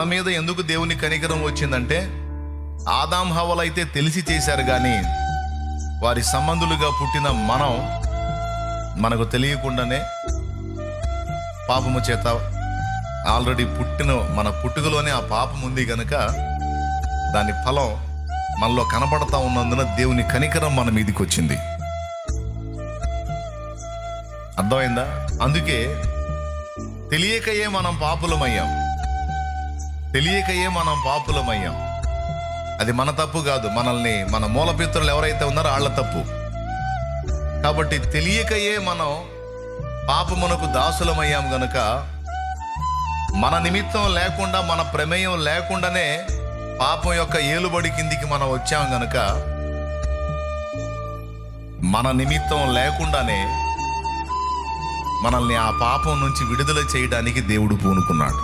మన మీద ఎందుకు దేవుని కనికరం వచ్చిందంటే, ఆదాం హవ్వలు అయితే తెలిసి చేశారు, కానీ వారి సంబంధులుగా పుట్టిన మనకు తెలియకుండానే పాపము చేత ఆల్రెడీ మన పుట్టుకలోనే ఆ పాపం ఉంది కనుక దాని ఫలం మనలో కనబడతా ఉన్నందున దేవుని కనికరం మన మీదకి వచ్చింది. అర్థమైందా? అందుకే తెలియకయే మనం పాపులమయ్యాం. అది మన తప్పు కాదు, మన మూలపితరులు ఎవరైతే ఉన్నారో వాళ్ళ తప్పు. కాబట్టి తెలియకయే మనం పాపమునకు దాసులమయ్యాం గనుక, మన నిమిత్తం లేకుండా, మన ప్రమేయం లేకుండానే పాపం యొక్క ఏలుబడి కిందికి మనం వచ్చాం గనుక, మన నిమిత్తం లేకుండానే మనల్ని ఆ పాపం నుంచి విడుదల చేయడానికి దేవుడు పూనుకున్నాడు.